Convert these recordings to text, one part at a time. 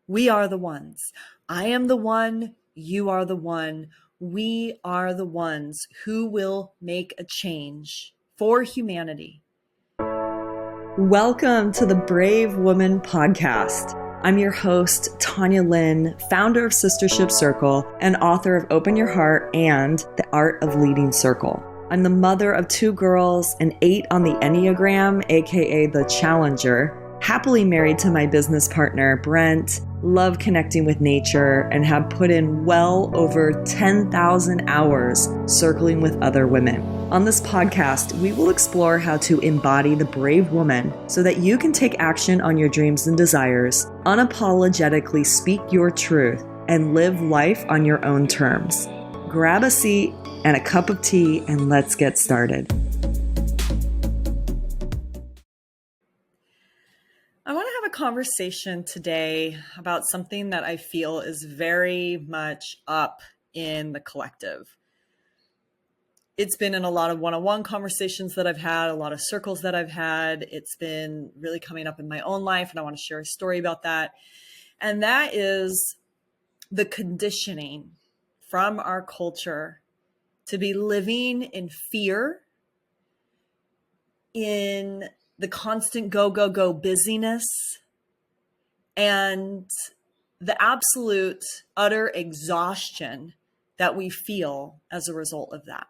We are the ones. I am the one. You are the one. We are the ones who will make a change for humanity. Welcome to the Brave Woman Podcast. I'm your host, Tanya Lynn, founder of Sistership Circle and author of Open Your Heart and The Art of Leading Circle. I'm the mother of 2 girls, an 8 on the Enneagram, aka the Challenger, happily married to my business partner, Brent, love connecting with nature, and have put in well over 10,000 hours circling with other women. On this podcast, we will explore how to embody the brave woman so that you can take action on your dreams and desires, unapologetically speak your truth, and live life on your own terms. Grab a seat and a cup of tea, and let's get started. I want to have a conversation today about something that I feel is very much up in the collective. It's been in a lot of one-on-one conversations that I've had, a lot of circles that I've had. It's been really coming up in my own life, and I want to share a story about that. And that is the conditioning from our culture to be living in fear, in the constant go, go, go busyness, and the absolute utter exhaustion that we feel as a result of that.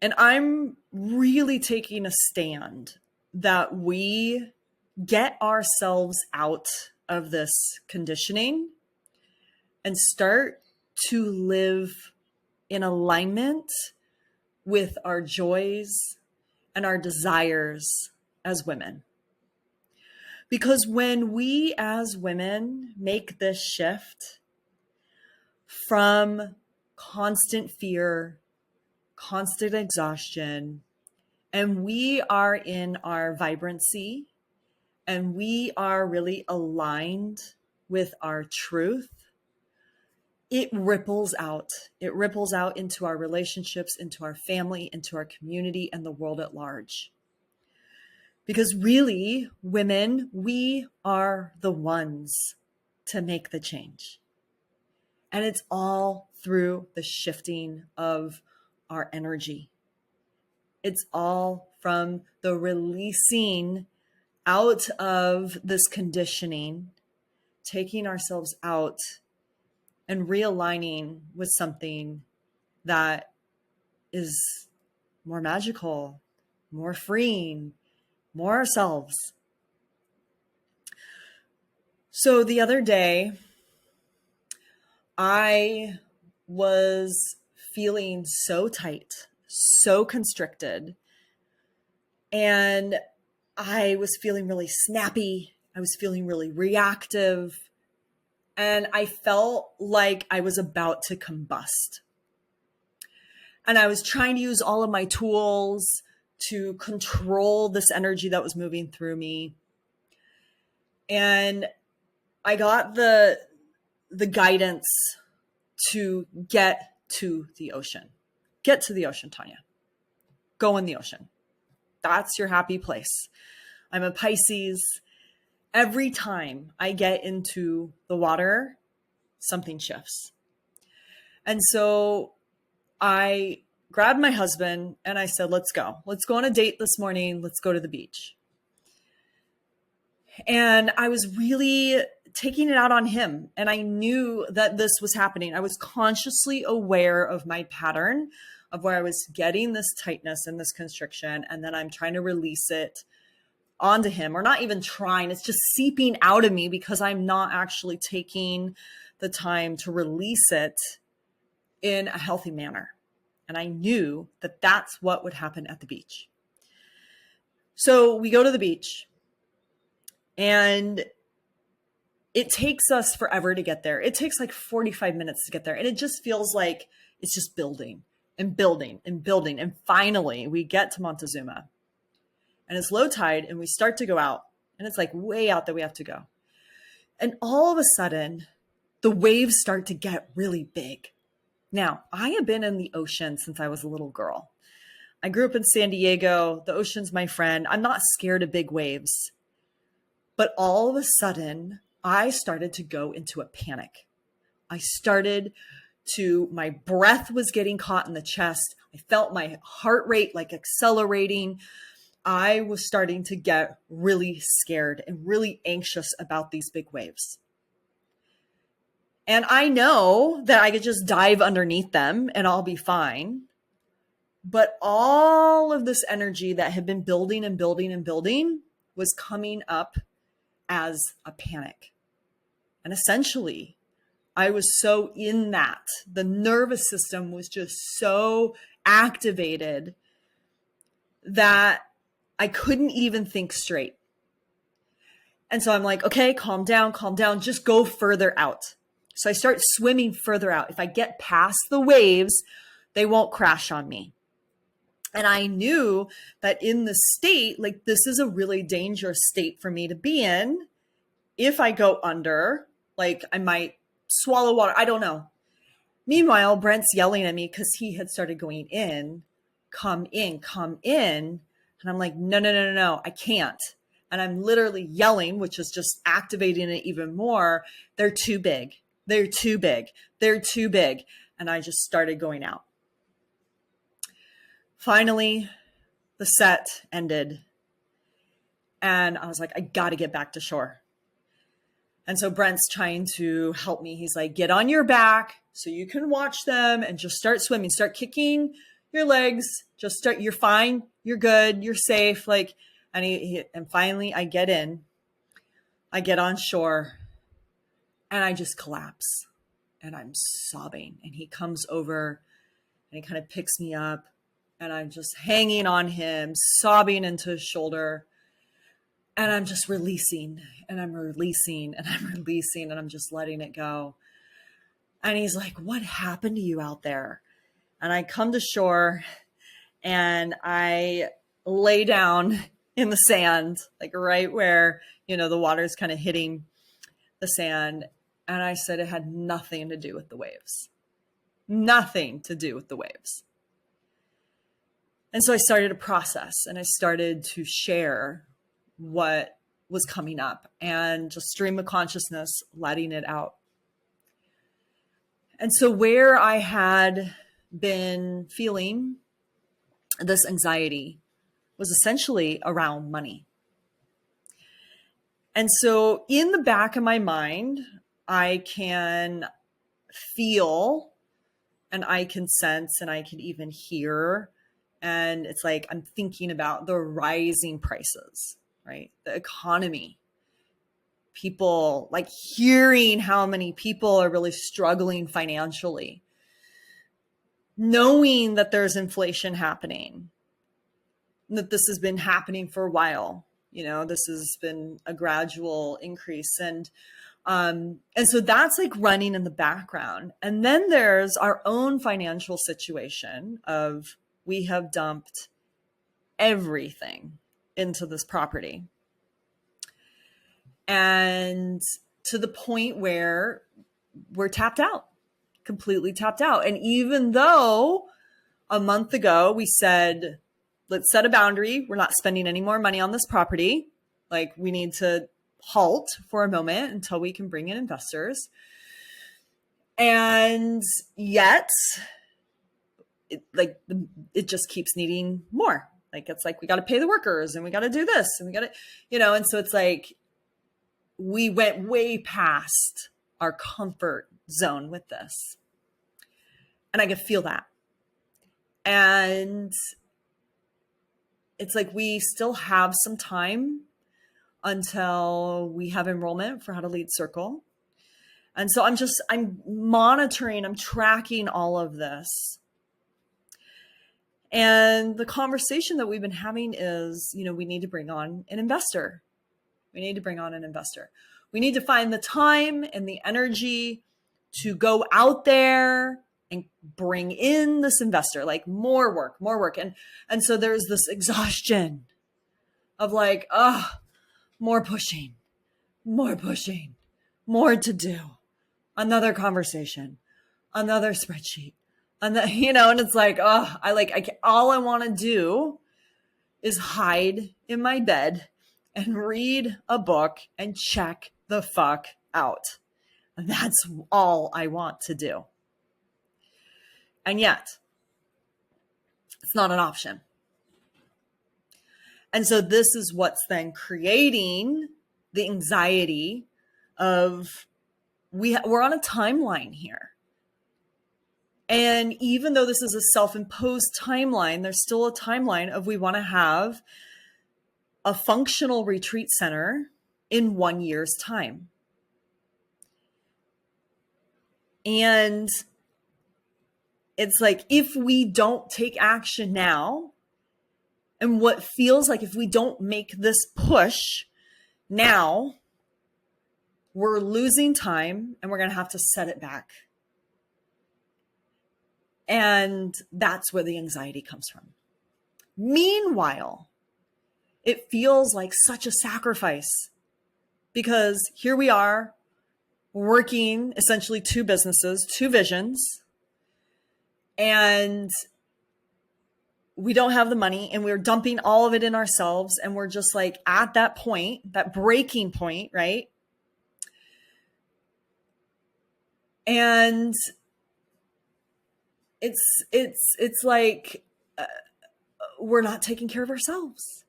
And I'm really taking a stand that we get ourselves out of this conditioning and start to live in alignment with our joys and our desires as women. Because when we as women make this shift from constant fear, constant exhaustion, and we are in our vibrancy, and we are really aligned with our truth, it ripples out. It ripples out into our relationships, into our family, into our community, and the world at large. Because really, women, we are the ones to make the change. And it's all through the shifting of our energy. It's all from the releasing out of this conditioning, taking ourselves out and realigning with something that is more magical, more freeing, more ourselves. So the other day, I was feeling so tight, so constricted, and I was feeling really snappy. I was feeling really reactive, and I felt like I was about to combust. And I was trying to use all of my tools to control this energy that was moving through me. And I got the guidance to get to the ocean. Get to the ocean, Tanya. Go in the ocean. That's your happy place. I'm a Pisces. Every time I get into the water, something shifts. And so I grabbed my husband and I said, let's go. Let's go on a date this morning. Let's go to the beach. And I was really taking it out on him. And I knew that this was happening. I was consciously aware of my pattern of where I was getting this tightness and this constriction. And then I'm trying to release it onto him, or not even trying. It's just seeping out of me because I'm not actually taking the time to release it in a healthy manner. And I knew that that's what would happen at the beach. So we go to the beach, and it takes us forever to get there. It takes like 45 minutes to get there. And it just feels like it's just building and building and building. And finally we get to Montezuma, and it's low tide, and we start to go out, and it's like way out that we have to go. And all of a sudden the waves start to get really big. Now, I have been in the ocean since I was a little girl. I grew up in San Diego. The ocean's my friend. I'm not scared of big waves. But all of a sudden, I started to go into a panic. My breath was getting caught in the chest. I felt my heart rate like accelerating. I was starting to get really scared and really anxious about these big waves. And I know that I could just dive underneath them and I'll be fine. But all of this energy that had been building and building and building was coming up as a panic. And essentially, I was so in that. The nervous system was just so activated that I couldn't even think straight. And so I'm like, okay, calm down, just go further out. So I start swimming further out. If I get past the waves, they won't crash on me. And I knew that in the state, like this is a really dangerous state for me to be in. If I go under, like I might swallow water. I don't know. Meanwhile, Brent's yelling at me because he had started going in, come in, come in. And I'm like, no, I can't. And I'm literally yelling, which is just activating it even more. They're too big. They're too big. They're too big. And I just started going out. Finally, the set ended. And I was like, I got to get back to shore. And so Brent's trying to help me. He's like, get on your back so you can watch them and just start swimming. Start kicking your legs. Just start. You're fine. You're good. You're safe. Like, and finally I get in. I get on shore and I just collapse and I'm sobbing. And he comes over and he kind of picks me up and I'm just hanging on him, sobbing into his shoulder. And I'm just releasing and I'm releasing and I'm releasing and I'm just letting it go. And he's like, what happened to you out there? And I come to shore and I lay down in the sand, like right where, the water is kind of hitting the sand. And I said, it had nothing to do with the waves. Nothing to do with the waves. And so I started a process and I started to share what was coming up and just stream of consciousness, letting it out. And so where I had been feeling this anxiety was essentially around money. And so in the back of my mind, I can feel and I can sense and I can even hear. And it's like I'm thinking about the rising prices. Right? The economy, people, like hearing how many people are really struggling financially, knowing that there's inflation happening, that this has been happening for a while. This has been a gradual increase. And so that's like running in the background. And then there's our own financial situation of we have dumped everything into this property. And to the point where we're tapped out, completely tapped out. And even though a month ago we said, let's set a boundary, we're not spending any more money on this property. Like we need to halt for a moment until we can bring in investors. And yet it just keeps needing more. Like, it's like, we got to pay the workers and we got to do this and we got to, and so it's like, we went way past our comfort zone with this. And I could feel that. And it's like, we still have some time until we have enrollment for How to Lead Circle. And so I'm monitoring, I'm tracking all of this. And the conversation that we've been having is, we need to bring on an investor. We need to bring on an investor. We need to find the time and the energy to go out there and bring in this investor, like more work. And so there's this exhaustion of like, more pushing, more to do, another conversation, another spreadsheet. And it's like, all I want to do is hide in my bed and read a book and check the fuck out. That's all I want to do. And yet, it's not an option. And so this is what's then creating the anxiety of we're on a timeline here. And even though this is a self-imposed timeline, there's still a timeline of we want to have a functional retreat center in 1 year's time. And it's like, if we don't take action now, and what feels like if we don't make this push now, we're losing time and we're going to have to set it back. And that's where the anxiety comes from. Meanwhile, it feels like such a sacrifice because here we are working essentially 2 businesses, 2 visions, and we don't have the money and we're dumping all of it in ourselves. And we're just like at that point, that breaking point, right? And it's like we're not taking care of ourselves.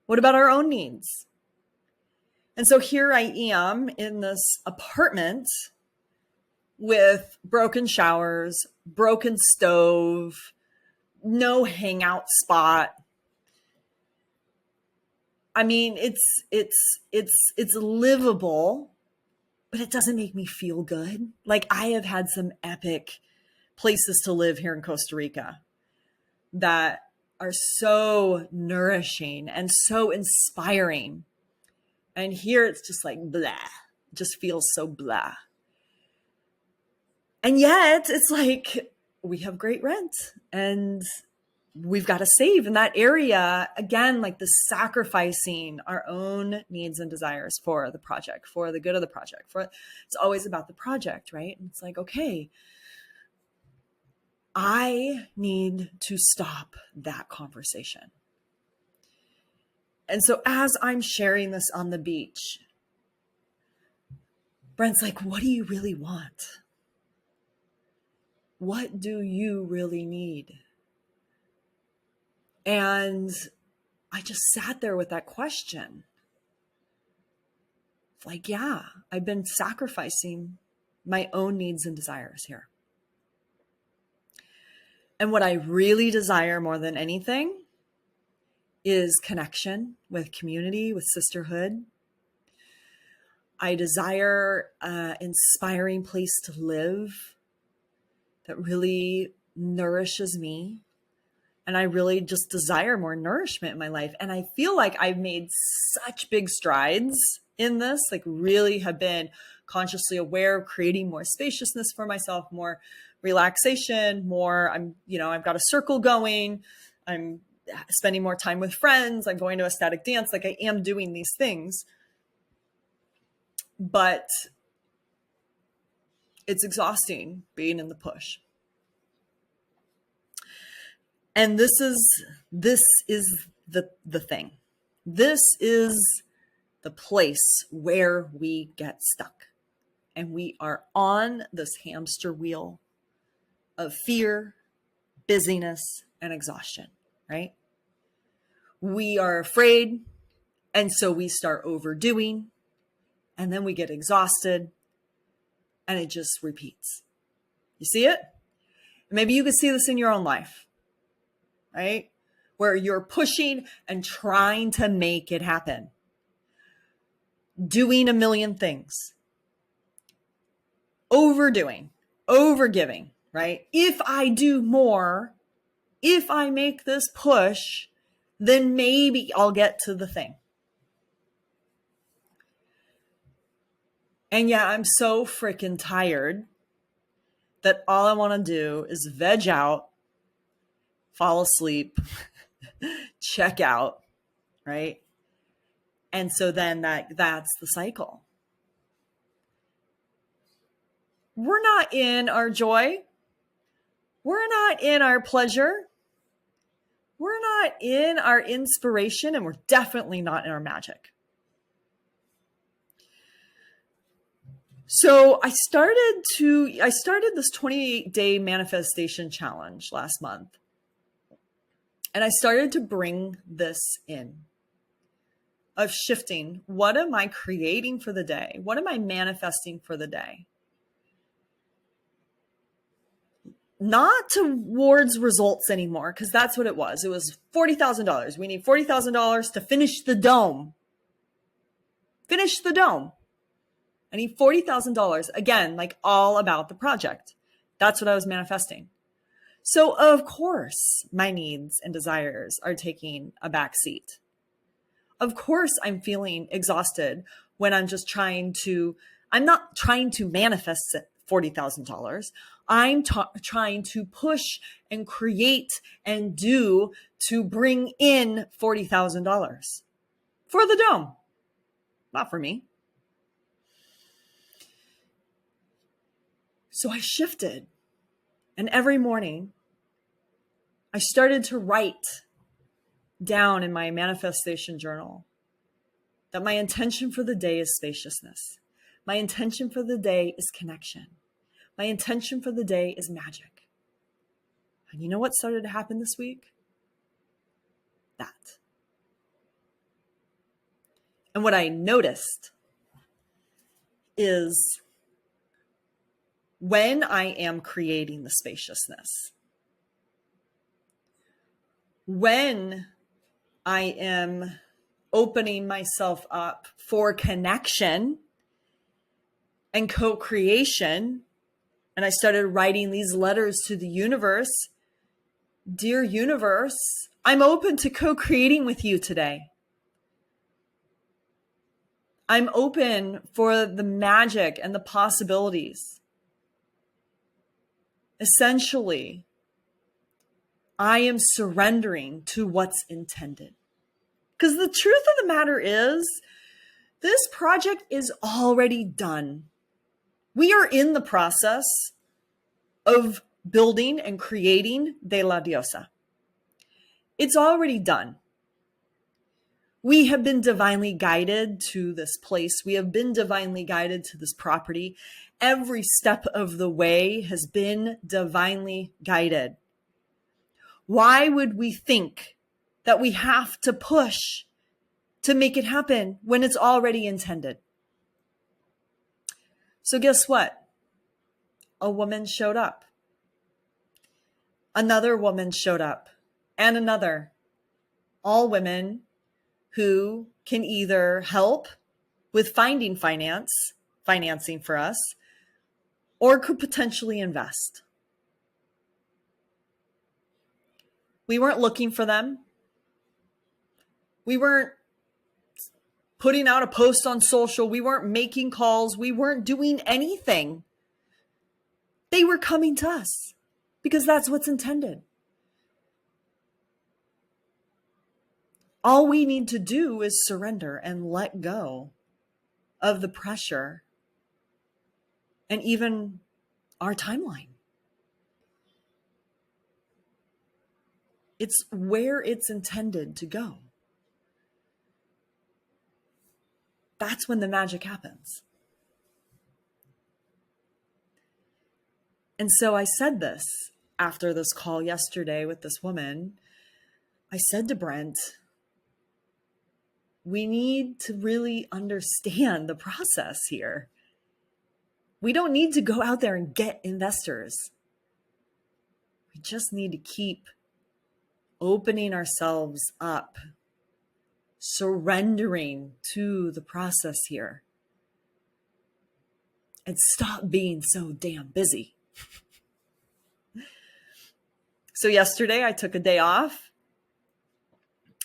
What about our own needs? And so here I am in this apartment with broken showers, broken stove, no hangout spot. I mean, it's livable, but it doesn't make me feel good. Like, I have had some epic places to live here in Costa Rica that are so nourishing and so inspiring. And here it's just like blah, just feels so blah. And yet it's like we have great rent and we've got to save in that area. Again, like the sacrificing our own needs and desires for the project, for the good of the project. It's always about the project, right? And it's like, okay, I need to stop that conversation. And so as I'm sharing this on the beach, Brent's like, what do you really want? What do you really need? And I just sat there with that question. Like, yeah, I've been sacrificing my own needs and desires here. And what I really desire more than anything is connection with community, with sisterhood. I desire an inspiring place to live that really nourishes me. And I really just desire more nourishment in my life. And I feel like I've made such big strides in this, like really have been consciously aware of creating more spaciousness for myself, more relaxation, more, I've got a circle going. I'm spending more time with friends. I'm going to ecstatic dance. Like, I am doing these things, but it's exhausting being in the push. And this is the thing. This is the place where we get stuck. And we are on this hamster wheel of fear, busyness, and exhaustion, right? We are afraid, and so we start overdoing, and then we get exhausted, and it just repeats. You see it? Maybe you can see this in your own life, right? Where you're pushing and trying to make it happen. Doing a million things. Overdoing, overgiving, right? If I do more, if I make this push, then maybe I'll get to the thing. And yeah, I'm so freaking tired that all I want to do is veg out, fall asleep, check out, right? And so then that's the cycle. We're not in our joy. We're not in our pleasure. We're not in our inspiration, and we're definitely not in our magic. So I started this 28-day manifestation challenge last month. And I started to bring this in of shifting. What am I creating for the day? What am I manifesting for the day? Not towards results anymore, because that's what it was. It was $40,000. We need $40,000 to finish the dome. Finish the dome. I need $40,000. Again, like all about the project. That's what I was manifesting. So of course, my needs and desires are taking a back seat. Of course, I'm feeling exhausted when I'm not trying to manifest $40,000. I'm trying to push and create and do to bring in $40,000 for the dome, not for me. So I shifted, and every morning I started to write down in my manifestation journal that my intention for the day is spaciousness. My intention for the day is connection. My intention for the day is magic. And you know what started to happen this week? That. And what I noticed is when I am creating the spaciousness, when I am opening myself up for connection and co-creation, and I started writing these letters to the universe. Dear universe, I'm open to co-creating with you today. I'm open for the magic and the possibilities. Essentially, I am surrendering to what's intended. Because the truth of the matter is, this project is already done. We are in the process of building and creating De la Diosa. It's already done. We have been divinely guided to this place. We have been divinely guided to this property. Every step of the way has been divinely guided. Why would we think that we have to push to make it happen when it's already intended? So guess what? A woman showed up. Another woman showed up, and another. All women who can either help with finding financing for us, or could potentially invest. We weren't looking for them. We weren't putting out a post on social. We weren't making calls. We weren't doing anything. They were coming to us because that's what's intended. All we need to do is surrender and let go of the pressure and even our timeline. It's where it's intended to go. That's when the magic happens. And so I said this after this call yesterday with this woman. I said to Brent, we need to really understand the process here. We don't need to go out there and get investors. We just need to keep opening ourselves up, surrendering to the process here, and stop being so damn busy. So yesterday I took a day off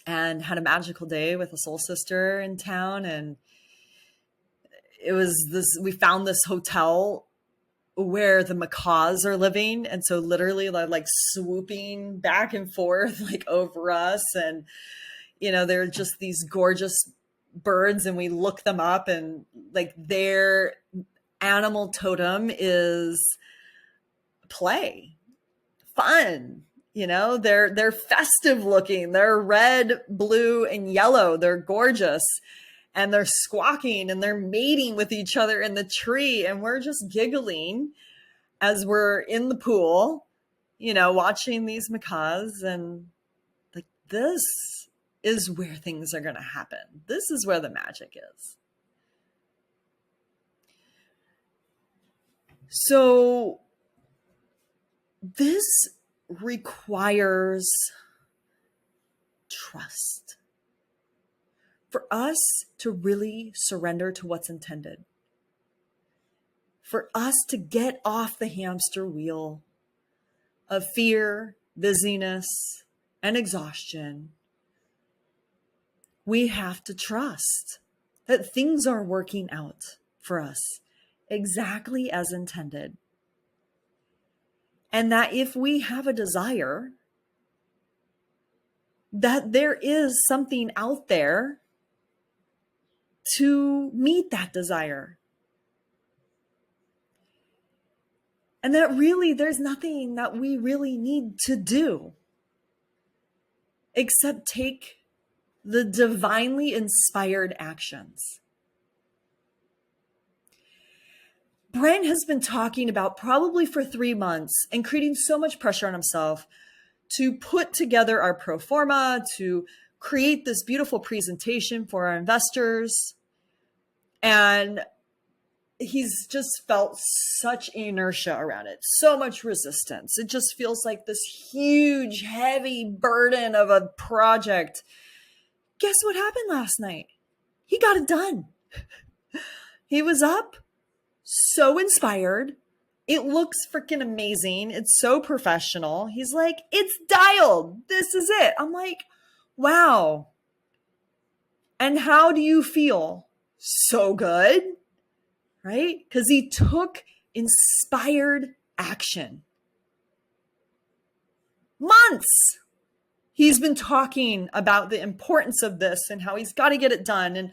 and had a magical day with a soul sister in town. And we found this hotel where the macaws are living. And so literally like swooping back and forth, like over us. And, they're just these gorgeous birds, and we look them up, and like their animal totem is play, fun. They're festive looking. They're red, blue, and yellow. They're gorgeous. and they're squawking and they're mating with each other in the tree. And we're just giggling as we're in the pool, watching these macaws, and like, this is where things are going to happen. This is where the magic is. So this requires trust for us to really surrender to what's intended, for us to get off the hamster wheel of fear, busyness, and exhaustion. We have to trust that things are working out for us exactly as intended. And that if we have a desire, that there is something out there to meet that desire. And that really there's nothing that we really need to do except take the divinely inspired actions. Brent has been talking about, probably for 3 months, and creating so much pressure on himself to put together our pro forma, to create this beautiful presentation for our investors. And he's just felt such inertia around it, so much resistance. It just feels like this huge, heavy burden of a project. Guess what happened last night? He got it done. He was up, so inspired. It looks freaking amazing. It's so professional. He's like, it's dialed. This is it. I'm like, wow. And how do you feel? So good, right? Because he took inspired action. Months. He's been talking about the importance of this and how he's got to get it done. And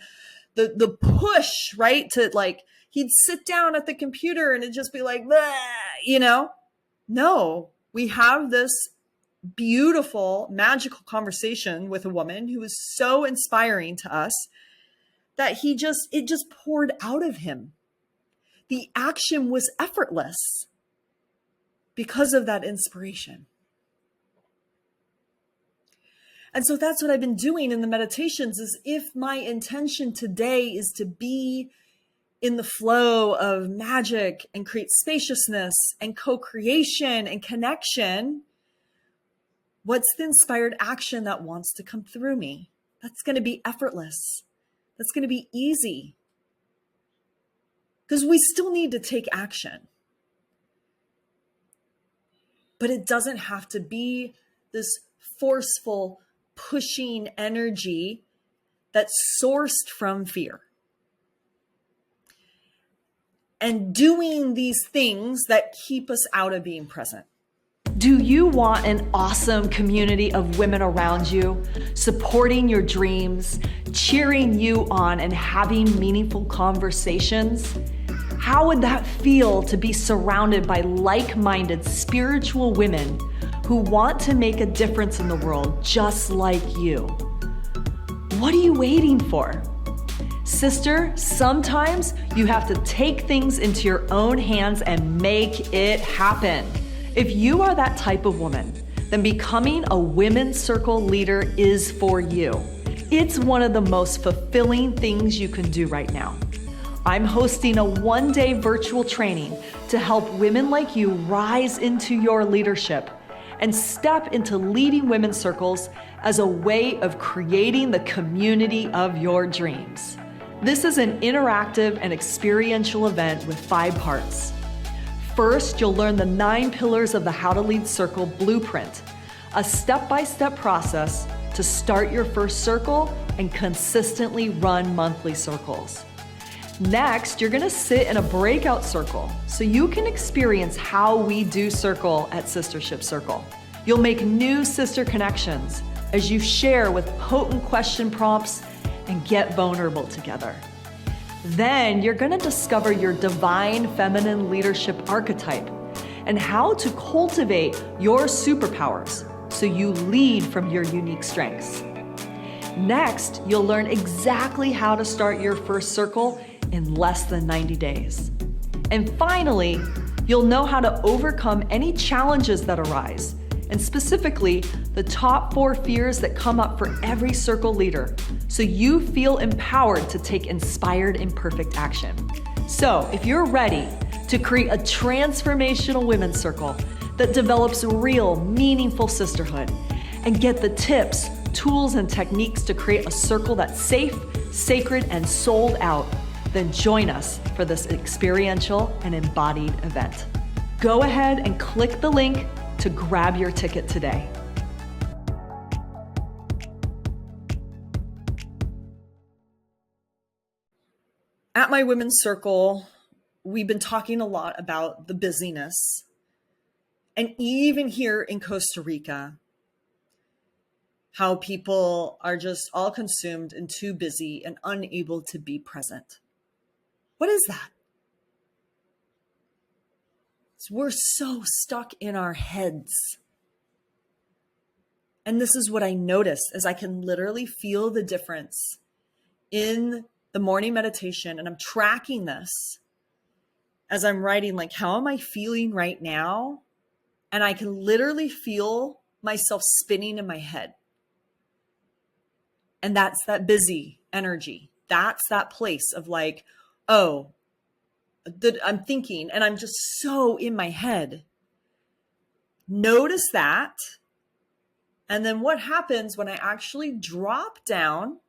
the push, right? To like, he'd sit down at the computer and it'd just be like, No, we have this beautiful, magical conversation with a woman who was so inspiring to us that it just poured out of him. The action was effortless because of that inspiration. And so that's what I've been doing in the meditations, is if my intention today is to be in the flow of magic and create spaciousness and co-creation and connection, what's the inspired action that wants to come through me? That's going to be effortless. That's going to be easy. Because we still need to take action. But it doesn't have to be this forceful, pushing energy that's sourced from fear. And doing these things that keep us out of being present. Do you want an awesome community of women around you, supporting your dreams, cheering you on, and having meaningful conversations? How would that feel to be surrounded by like-minded spiritual women who want to make a difference in the world just like you? What are you waiting for? Sister, sometimes you have to take things into your own hands and make it happen. If you are that type of woman, then becoming a women's circle leader is for you. It's one of the most fulfilling things you can do right now. I'm hosting a one-day virtual training to help women like you rise into your leadership and step into leading women's circles as a way of creating the community of your dreams. This is an interactive and experiential event with 5 parts. First, you'll learn the 9 pillars of the How to Lead Circle blueprint, a step-by-step process to start your first circle and consistently run monthly circles. Next, you're gonna sit in a breakout circle so you can experience how we do circle at Sistership Circle. You'll make new sister connections as you share with potent question prompts and get vulnerable together. Then you're gonna discover your divine feminine leadership archetype and how to cultivate your superpowers so you lead from your unique strengths. Next, you'll learn exactly how to start your first circle in less than 90 days. And finally, you'll know how to overcome any challenges that arise, and specifically the top 4 fears that come up for every circle leader, so you feel empowered to take inspired imperfect action. So if you're ready to create a transformational women's circle that develops real, meaningful sisterhood, and get the tips, tools, and techniques to create a circle that's safe, sacred, and sold out, then join us for this experiential and embodied event. Go ahead and click the link to grab your ticket today. At my women's circle, we've been talking a lot about the busyness. And even here in Costa Rica, how people are just all consumed and too busy and unable to be present. What is that? We're so stuck in our heads. And this is what I noticed, is I can literally feel the difference in the morning meditation. And I'm tracking this as I'm writing, like, how am I feeling right now? And I can literally feel myself spinning in my head. And that's that busy energy. That's that place of like, oh, I'm thinking and I'm just so in my head. Notice that. And then what happens when I actually drop down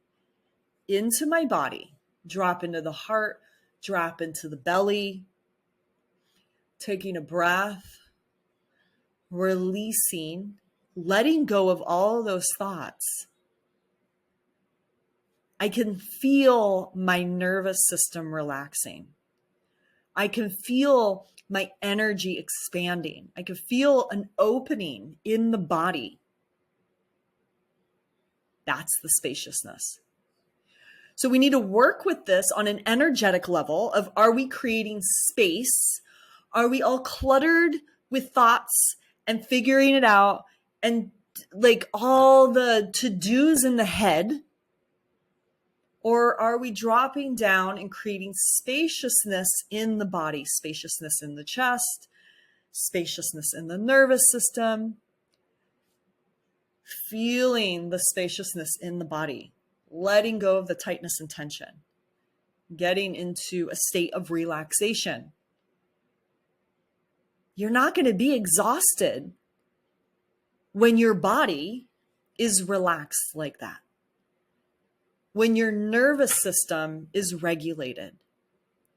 into my body, drop into the heart, drop into the belly, taking a breath, releasing, letting go of all those thoughts. I can feel my nervous system relaxing. I can feel my energy expanding. I can feel an opening in the body. That's the spaciousness. So we need to work with this on an energetic level of, are we creating space? Are we all cluttered with thoughts and figuring it out and like all the to-dos in the head? Or are we dropping down and creating spaciousness in the body, spaciousness in the chest, spaciousness in the nervous system, feeling the spaciousness in the body, letting go of the tightness and tension, getting into a state of relaxation? You're not going to be exhausted when your body is relaxed like that. When your nervous system is regulated.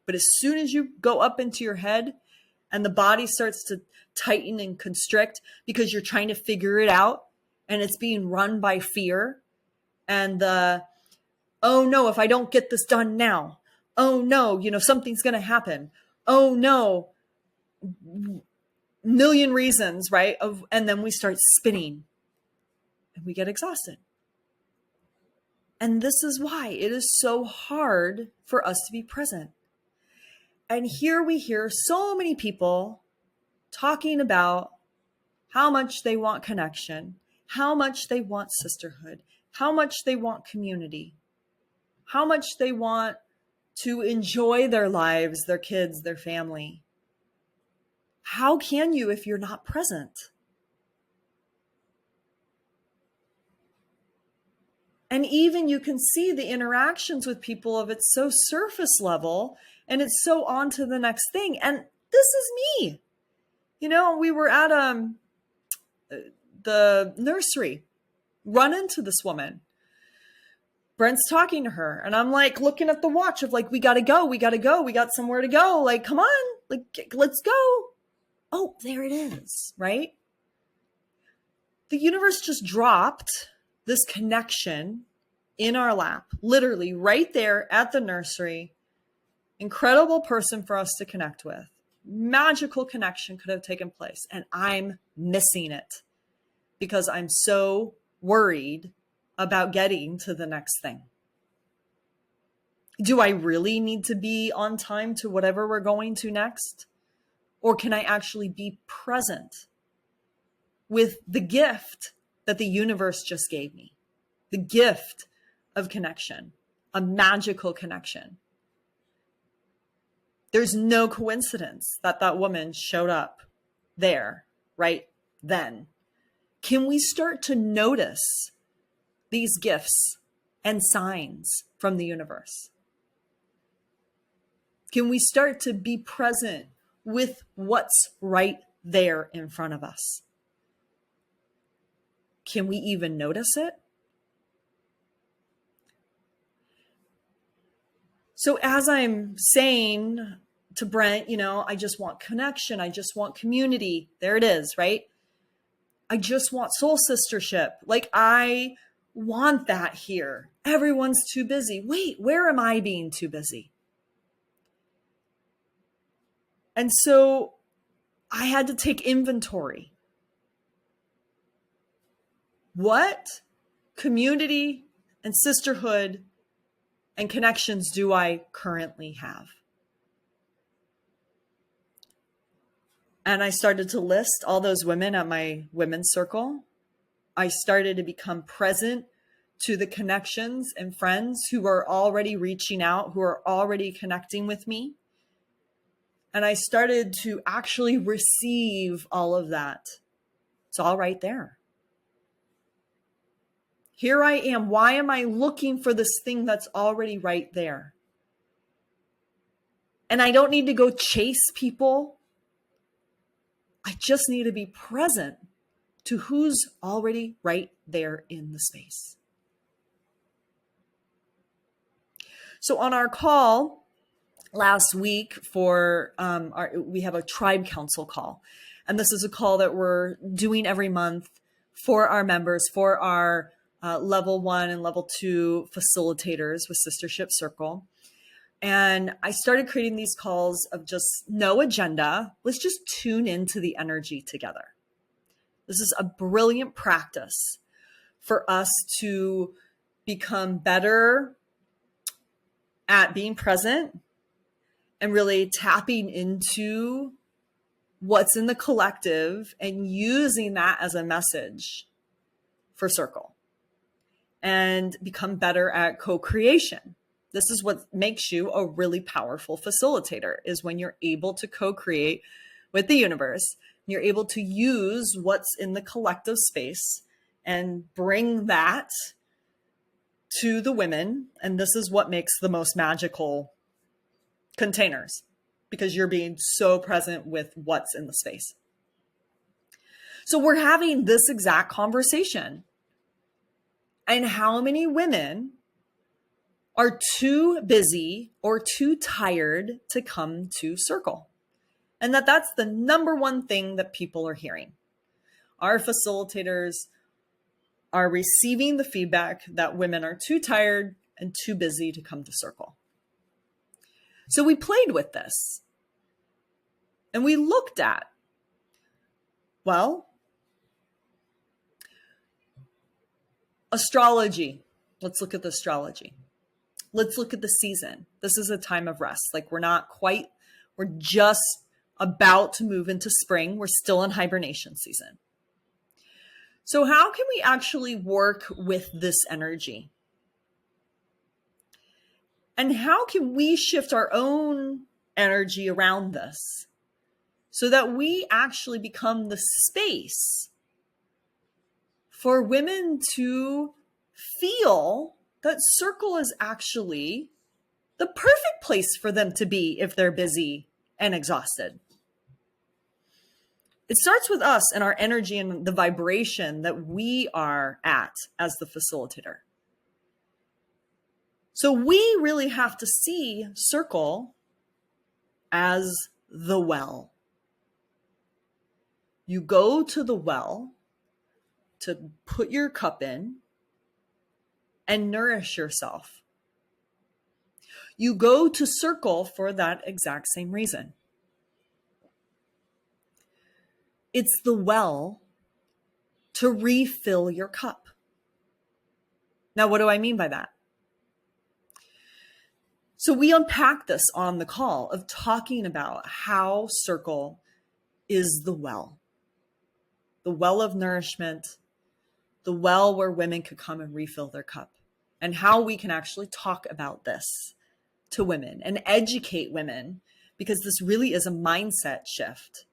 But as soon as you go up into your head and the body starts to tighten and constrict because you're trying to figure it out and it's being run by fear and oh no, if I don't get this done now, oh no, something's going to happen. Oh no, million reasons, right? And then we start spinning and we get exhausted. And this is why it is so hard for us to be present. And here we hear so many people talking about how much they want connection, how much they want sisterhood, how much they want community, how much they want to enjoy their lives, their kids, their family. How can you if you're not present? And even you can see the interactions with people of it's so surface level and it's so on to the next thing. And this is me. We were at the nursery, run into this woman. Brent's talking to her and I'm like looking at the watch of like, we got to go. We got somewhere to go. Like, come on, like, let's go. Oh, there it is, right? The universe just dropped this connection in our lap, literally right there at the nursery. Incredible person for us to connect with. Magical connection could have taken place. And I'm missing it because I'm so worried about getting to the next thing. Do I really need to be on time to whatever we're going to next? Or can I actually be present with the gift that the universe just gave me? The gift of connection, a magical connection. There's no coincidence that that woman showed up there right then. Can we start to notice these gifts and signs from the universe? Can we start to be present with what's right there in front of us? Can we even notice it? So as I'm saying to Brent, I just want connection. I just want community. There it is, right? I just want soul sistership. Like, I want that here. Everyone's too busy. Wait, where am I being too busy? And so I had to take inventory. What community and sisterhood and connections do I currently have? And I started to list all those women at my women's circle. I started to become present to the connections and friends who are already reaching out, who are already connecting with me. And I started to actually receive all of that. It's all right there. Here I am. Why am I looking for this thing that's already right there? And I don't need to go chase people. I just need to be present to who's already right there in the space. So on our call last week we have a tribe council call. And this is a call that we're doing every month for our members, for our level 1 and level 2 facilitators with Sistership Circle. And I started creating these calls of just no agenda. Let's just tune into the energy together. This is a brilliant practice for us to become better at being present and really tapping into what's in the collective and using that as a message for Circle and become better at co-creation. This is what makes you a really powerful facilitator, is when you're able to co-create with the universe. You're able to use what's in the collective space and bring that to the women. And this is what makes the most magical containers, because you're being so present with what's in the space. So we're having this exact conversation. And how many women are too busy or too tired to come to Circle? And that's the number one thing that people are hearing. Our facilitators are receiving the feedback that women are too tired and too busy to come to Circle. So we played with this and we looked at, astrology. Let's look at the astrology. Let's look at the season. This is a time of rest. Like, we're just about to move into spring. We're still in hibernation season. So how can we actually work with this energy? And how can we shift our own energy around this so that we actually become the space for women to feel that Circle is actually the perfect place for them to be if they're busy and exhausted? It starts with us and our energy and the vibration that we are at as the facilitator. So we really have to see Circle as the well. You go to the well to put your cup in and nourish yourself. You go to Circle for that exact same reason. It's the well to refill your cup. Now, what do I mean by that? So we unpack this on the call of talking about how Circle is the well of nourishment, the well where women could come and refill their cup and how we can actually talk about this to women and educate women, because this really is a mindset shift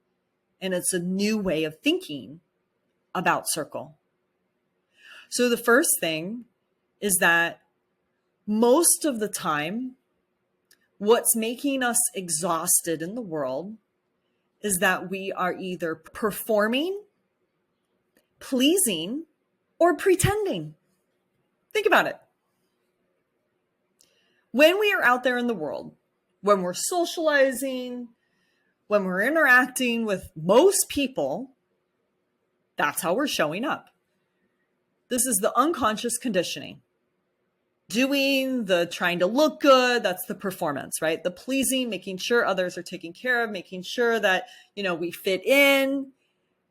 and it's a new way of thinking about circle. So the first thing is that most of the time, what's making us exhausted in the world is that we are either performing, pleasing, or pretending. Think about it. When we are out there in the world, when we're socializing, when we're interacting with most people, that's how we're showing up. This is the unconscious conditioning. Doing the trying to look good, that's the performance, right? The pleasing, making sure others are taken care of, making sure that, we fit in.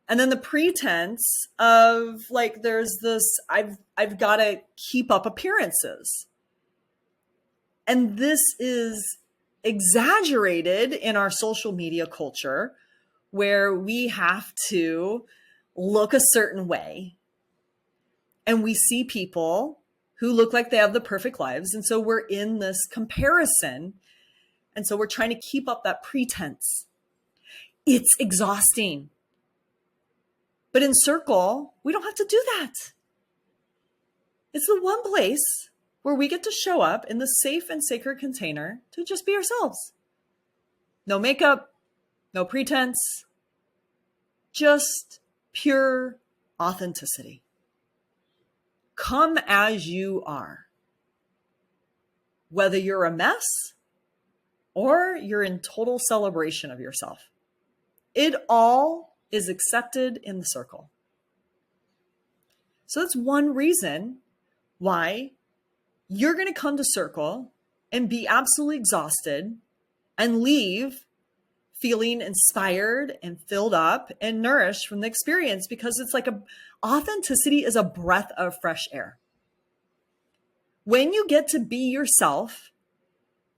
And then the pretense of like, there's this, I've got to keep up appearances. And this is exaggerated in our social media culture, where we have to look a certain way. And we see people who look like they have the perfect lives. And so we're in this comparison. And so we're trying to keep up that pretense. It's exhausting. But in Circle, we don't have to do that. It's the one place where we get to show up in the safe and sacred container to just be ourselves. No makeup, no pretense, just pure authenticity. Come as you are. Whether you're a mess or you're in total celebration of yourself. It all is accepted in the Circle. So that's one reason why you're going to come to Circle and be absolutely exhausted and leave feeling inspired and filled up and nourished from the experience, because it's like authenticity is a breath of fresh air. When you get to be yourself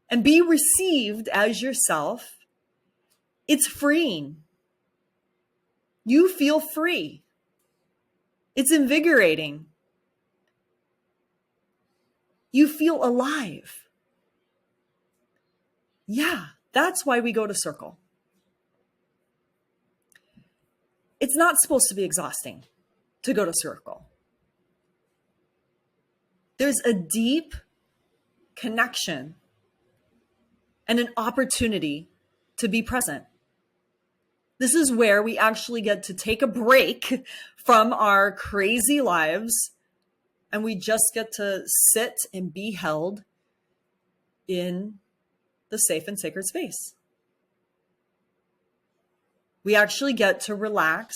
and be received as yourself, it's freeing. You feel free. It's invigorating. You feel alive. Yeah, that's why we go to Circle. It's not supposed to be exhausting to go to Circle. There's a deep connection and an opportunity to be present. This is where we actually get to take a break from our crazy lives, and we just get to sit and be held in the safe and sacred space. We actually get to relax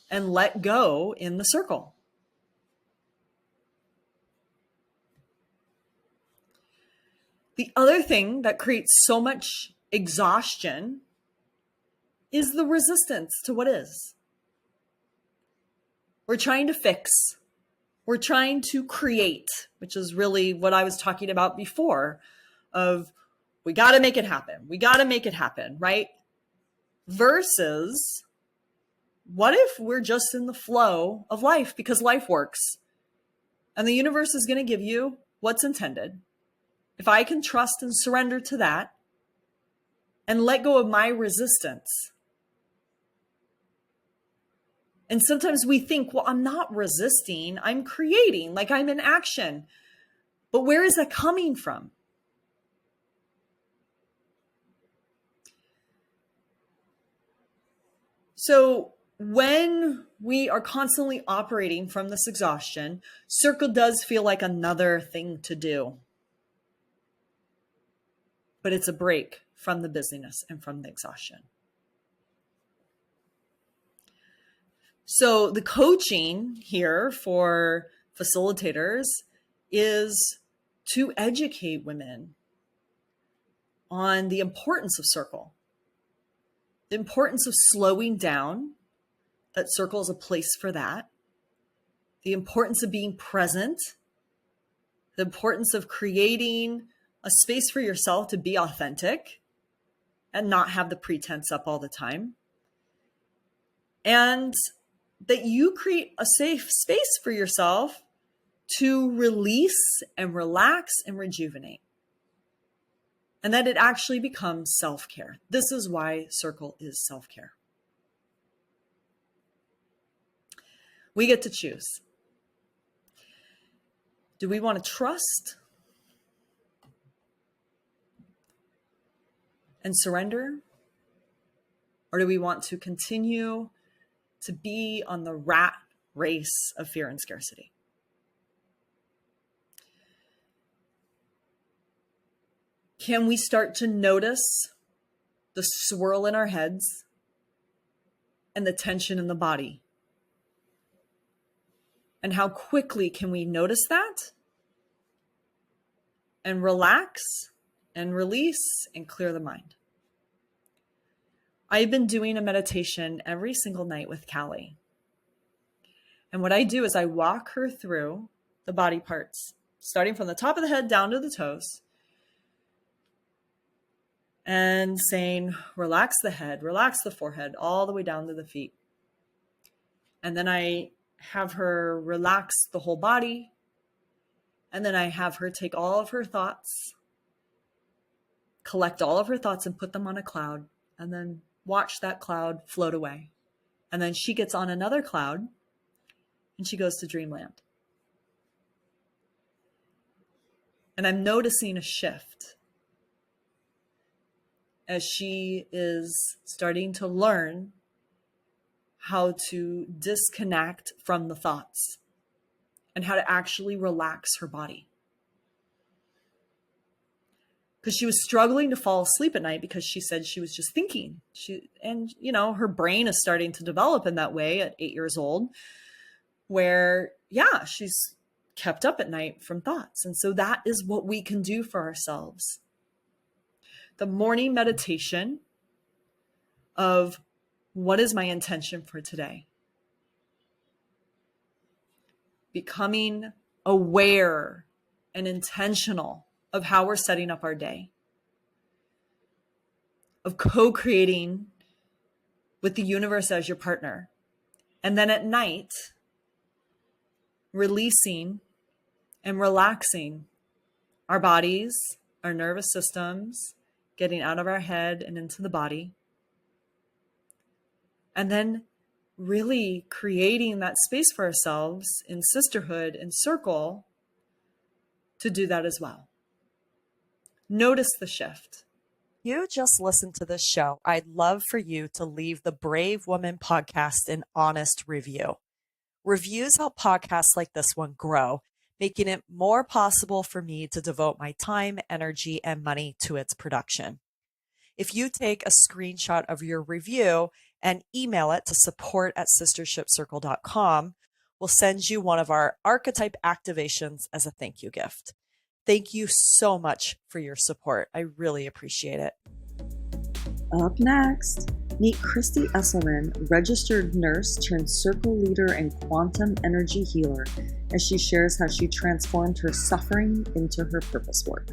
and let go in the Circle. The other thing that creates so much exhaustion is the resistance to what is. We're trying to fix. We're trying to create, which is really what I was talking about before, of we got to make it happen. We got to make it happen, right? Versus, what if we're just in the flow of life because life works and the universe is going to give you what's intended? If I can trust and surrender to that and let go of my resistance. And sometimes we think, well, I'm not resisting, I'm creating, like I'm in action. But where is that coming from? So when we are constantly operating from this exhaustion, Circle does feel like another thing to do. But it's a break from the busyness and from the exhaustion. So the coaching here for facilitators is to educate women on the importance of Circle, the importance of slowing down, that Circle is a place for that, the importance of being present, the importance of creating a space for yourself to be authentic and not have the pretense up all the time. And that you create a safe space for yourself to release and relax and rejuvenate. And that it actually becomes self-care. This is why Circle is self-care. We get to choose. Do we want to trust and surrender? Or do we want to continue to be on the rat race of fear and scarcity? Can we start to notice the swirl in our heads and the tension in the body? And how quickly can we notice that and relax and release and clear the mind? I've been doing a meditation every single night with Callie. And what I do is I walk her through the body parts, starting from the top of the head down to the toes, and saying, relax the head, relax the forehead, all the way down to the feet. And then I have her relax the whole body. And then I have her take all of her thoughts, collect all of her thoughts and put them on a cloud, and then watch that cloud float away. And then she gets on another cloud and she goes to dreamland. And I'm noticing a shift as she is starting to learn how to disconnect from the thoughts and how to actually relax her body. Because she was struggling to fall asleep at night because she said she was just thinking. Her brain is starting to develop in that way at 8 years old, where, she's kept up at night from thoughts. And so that is what we can do for ourselves. The morning meditation of what is my intention for today? Becoming aware and intentional of how we're setting up our day, of co-creating with the universe as your partner. And then at night, releasing and relaxing our bodies, our nervous systems, getting out of our head and into the body. And then really creating that space for ourselves in Sisterhood and Circle to do that as well. Notice the shift. You just listened to this show. I'd love for you to leave the Brave Woman podcast an honest review. Reviews help podcasts like this one grow, making it more possible for me to devote my time, energy, and money to its production. If you take a screenshot of your review and email it to support@sistershipcircle.com, we'll send you one of our archetype activations as a thank you gift. Thank you so much for your support. I really appreciate it. Up next, meet Christy Esselman, registered nurse turned circle leader and quantum energy healer, as she shares how she transformed her suffering into her purpose work.